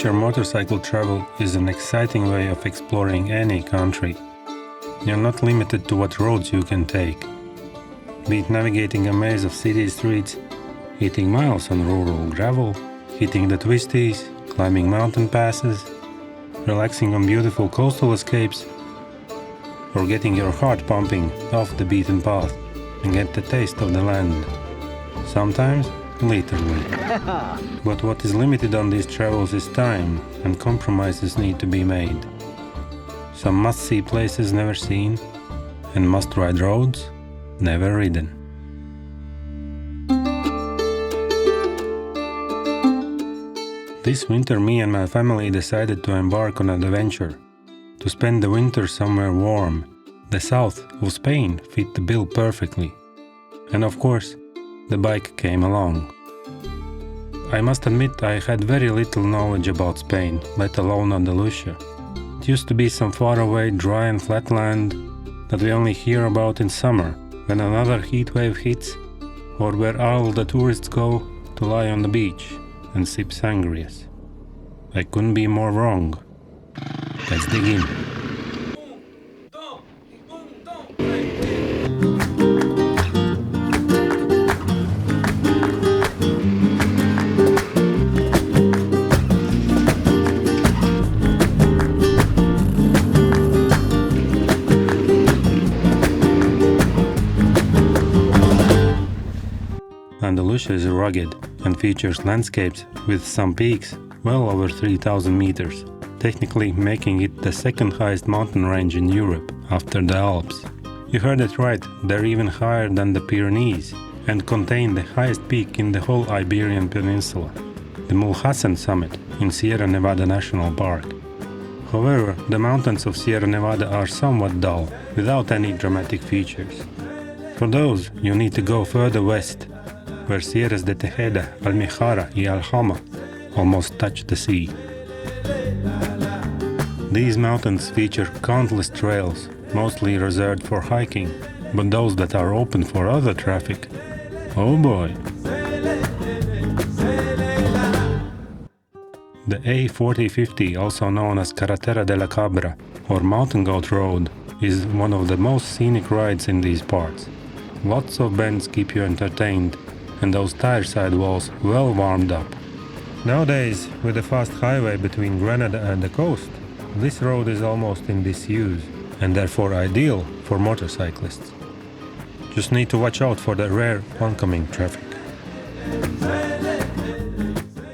Winter motorcycle travel is an exciting way of exploring any country. You're not limited to what roads you can take. Be it navigating a maze of city streets, hitting miles on rural gravel, hitting the twisties, climbing mountain passes, relaxing on beautiful coastal escapes, or getting your heart pumping off the beaten path and get the taste of the land. Sometimes, literally. But what is limited on these travels is time, and compromises need to be made. Some must-see places never seen, and must-ride roads never ridden. This winter me and my family decided to embark on an adventure, to spend the winter somewhere warm. The south of Spain fit the bill perfectly. And of course, the bike came along. I must admit I had very little knowledge about Spain, let alone Andalusia. It used to be some faraway dry and flat land that we only hear about in summer, when another heat wave hits, or where all the tourists go to lie on the beach and sip sangrias. I couldn't be more wrong. Let's dig in. Andalusia is rugged and features landscapes with some peaks well over 3,000 meters, technically making it the second highest mountain range in Europe after the Alps. You heard it right, they're even higher than the Pyrenees and contain the highest peak in the whole Iberian Peninsula, the Mulhacen summit in Sierra Nevada National Park. However, the mountains of Sierra Nevada are somewhat dull, without any dramatic features. For those, you need to go further west, where Sierras de Tejeda, Almijara y Aljama almost touch the sea. These mountains feature countless trails, mostly reserved for hiking, but those that are open for other traffic, oh boy! The A4050, also known as Carretera de la Cabra, or Mountain Goat Road, is one of the most scenic rides in these parts. Lots of bends keep you entertained, and those tire sidewalls well warmed up. Nowadays, with the fast highway between Granada and the coast, this road is almost in disuse, and therefore ideal for motorcyclists. Just need to watch out for the rare oncoming traffic.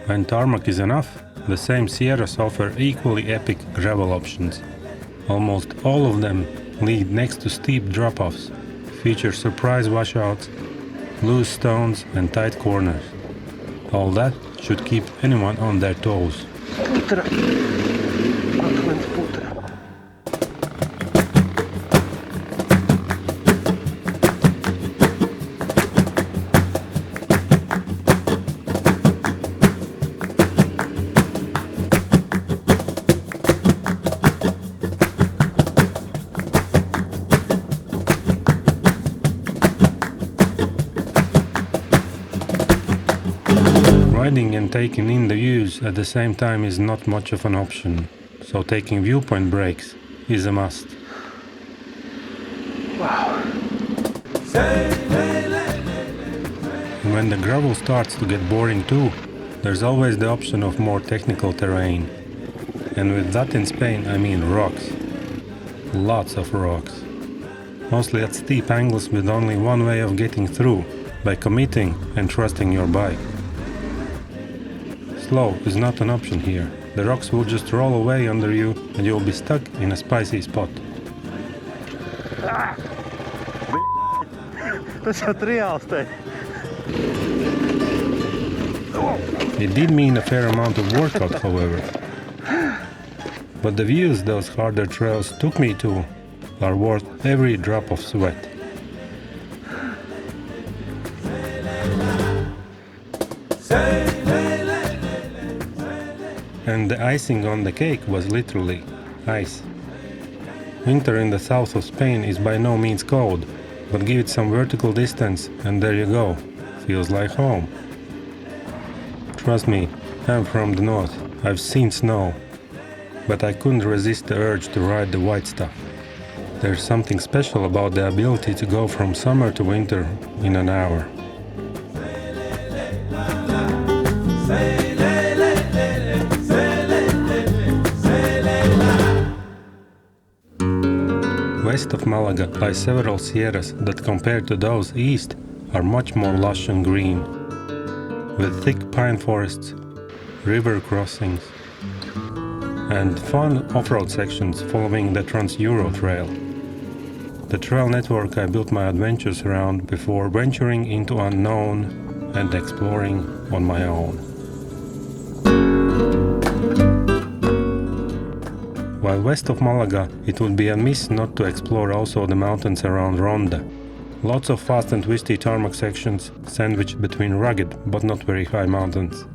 When tarmac is enough, the same Sierras offer equally epic gravel options. Almost all of them lead next to steep drop-offs, feature surprise washouts, loose stones and tight corners. All that should keep anyone on their toes. Riding and taking in the views at the same time is not much of an option, so taking viewpoint breaks is a must. Wow. When the gravel starts to get boring too, there's always the option of more technical terrain. And with that in Spain I mean rocks. Lots of rocks. Mostly at steep angles with only one way of getting through, by committing and trusting your bike. Slow is not an option here. The rocks will just roll away under you and you'll be stuck in a spicy spot. It did mean a fair amount of workout, however. But the views those harder trails took me to are worth every drop of sweat. And the icing on the cake was literally ice. Winter in the south of Spain is by no means cold, but give it some vertical distance and there you go, feels like home. Trust me, I'm from the north. I've seen snow, but I couldn't resist the urge to ride the white stuff. There's something special about the ability to go from summer to winter in an hour. West of Malaga lie several sierras that, compared to those east, are much more lush and green, with thick pine forests, river crossings, and fun off-road sections following the Trans-Euro Trail. The trail network I built my adventures around before venturing into unknown and exploring on my own. While west of Malaga, it would be a miss not to explore also the mountains around Ronda. Lots of fast and twisty tarmac sections sandwiched between rugged but not very high mountains.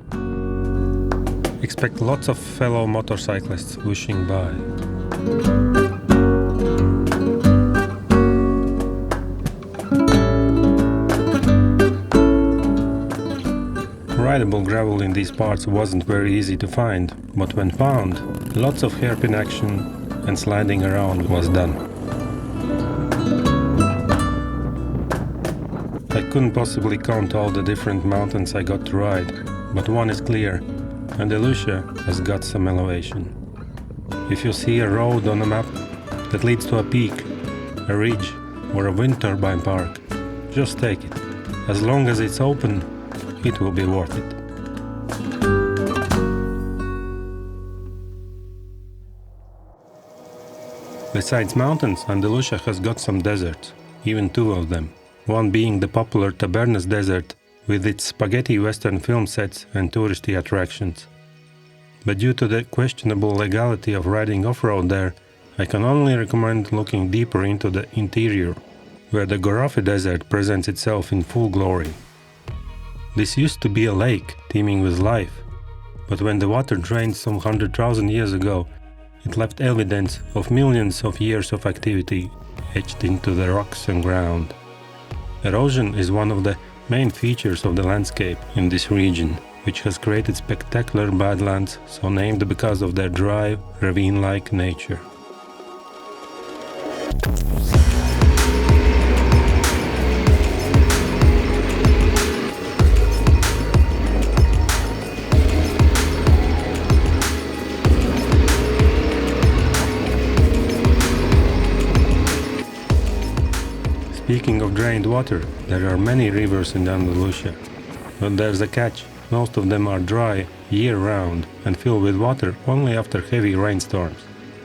Expect lots of fellow motorcyclists whooshing by. Rideable gravel in these parts wasn't very easy to find, but when found, lots of hairpin action and sliding around was done. I couldn't possibly count all the different mountains I got to ride, but one is clear: Andalusia has got some elevation. If you see a road on a map that leads to a peak, a ridge, or a wind turbine park, just take it. As long as it's open, it will be worth it. Besides mountains, Andalusia has got some deserts, even two of them. One being the popular Tabernas Desert, with its spaghetti western film sets and touristy attractions. But due to the questionable legality of riding off-road there, I can only recommend looking deeper into the interior, where the Gorafi Desert presents itself in full glory. This used to be a lake teeming with life, but when the water drained some 100,000 years ago, it left evidence of millions of years of activity etched into the rocks and ground. Erosion is one of the main features of the landscape in this region, which has created spectacular badlands, so named because of their dry, ravine-like nature. Speaking of drained water, there are many rivers in Andalusia, but there's a catch. Most of them are dry year-round and fill with water only after heavy rainstorms.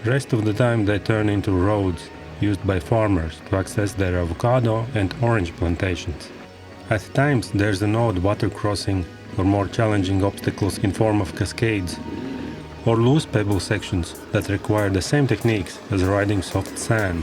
The rest of the time they turn into roads used by farmers to access their avocado and orange plantations. At times there's an odd water crossing or more challenging obstacles in form of cascades or loose pebble sections that require the same techniques as riding soft sand.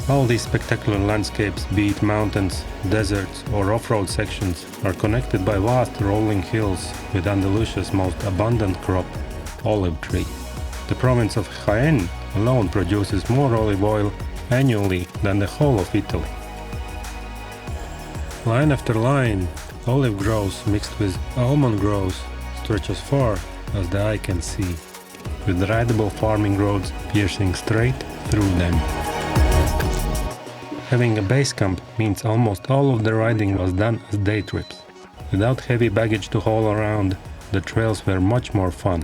All these spectacular landscapes, be it mountains, deserts or off-road sections, are connected by vast rolling hills with Andalusia's most abundant crop, olive tree. The province of Jaén alone produces more olive oil annually than the whole of Italy. Line after line, olive groves mixed with almond groves stretch as far as the eye can see, with rideable farming roads piercing straight through them. Having a base camp means almost all of the riding was done as day trips. Without heavy baggage to haul around, the trails were much more fun.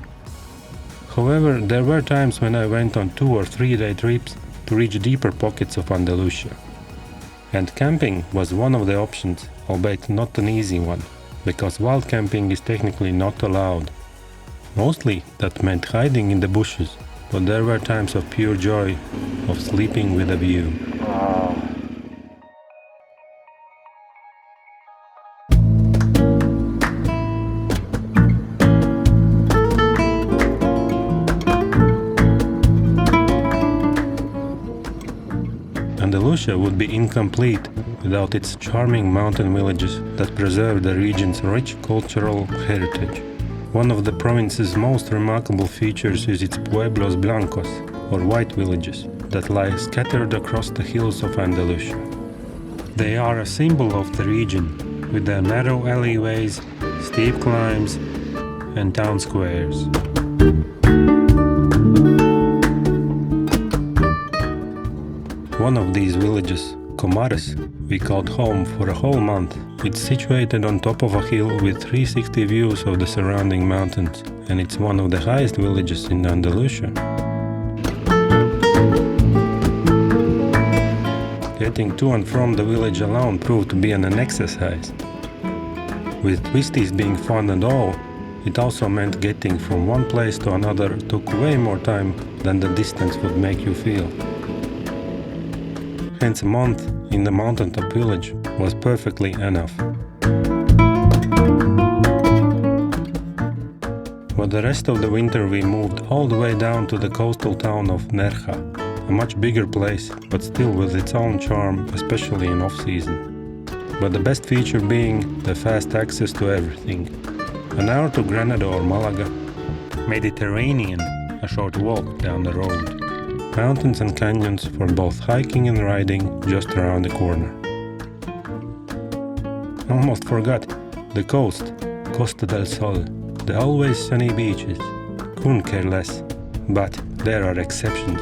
However, there were times when I went on 2 or 3 day trips to reach deeper pockets of Andalusia. And camping was one of the options, albeit not an easy one, because wild camping is technically not allowed. Mostly that meant hiding in the bushes, but there were times of pure joy of sleeping with a view. Andalusia would be incomplete without its charming mountain villages that preserve the region's rich cultural heritage. One of the province's most remarkable features is its pueblos blancos, or white villages, that lie scattered across the hills of Andalusia. They are a symbol of the region, with their narrow alleyways, steep climbs, and town squares. One of these villages, Comares, we called home for a whole month. It's situated on top of a hill with 360 views of the surrounding mountains, and it's one of the highest villages in Andalusia. Getting to and from the village alone proved to be an exercise. With twisties being fun and all, it also meant getting from one place to another took way more time than the distance would make you feel. Hence a month in the mountaintop village was perfectly enough. For the rest of the winter we moved all the way down to the coastal town of Nerja, a much bigger place, but still with its own charm, especially in off-season. But the best feature being the fast access to everything. An hour to Granada or Malaga, Mediterranean, a short walk down the road. Mountains and canyons for both hiking and riding just around the corner. Almost forgot, the coast, Costa del Sol, the always sunny beaches. Couldn't care less, but there are exceptions.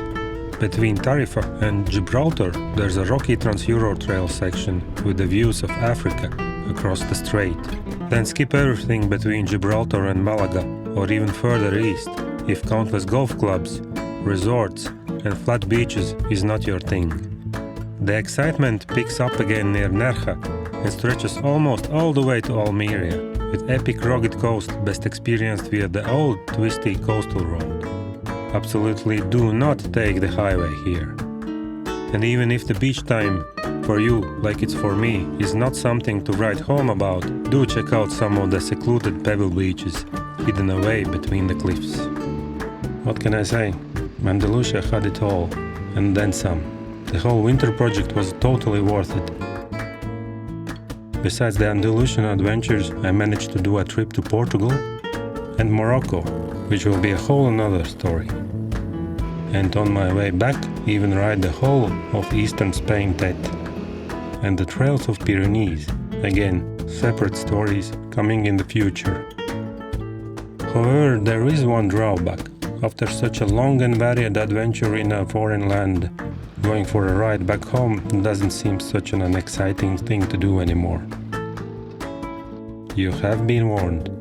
Between Tarifa and Gibraltar, there's a rocky Trans-Euro Trail section with the views of Africa across the strait. Then skip everything between Gibraltar and Malaga, or even further east, if countless golf clubs, resorts, and flat beaches is not your thing. The excitement picks up again near Nerja and stretches almost all the way to Almeria, with epic rugged coast best experienced via the old twisty coastal road. Absolutely do not take the highway here. And even if the beach time for you, like it's for me, is not something to write home about, do check out some of the secluded pebble beaches hidden away between the cliffs. What can I say? Andalusia had it all, and then some. The whole winter project was totally worth it. Besides the Andalusian adventures, I managed to do a trip to Portugal and Morocco, which will be a whole another story. And on my way back, even ride the whole of eastern Spain Tet and the trails of Pyrenees. Again, separate stories coming in the future. However, there is one drawback. After such a long and varied adventure in a foreign land, going for a ride back home doesn't seem such an exciting thing to do anymore. You have been warned.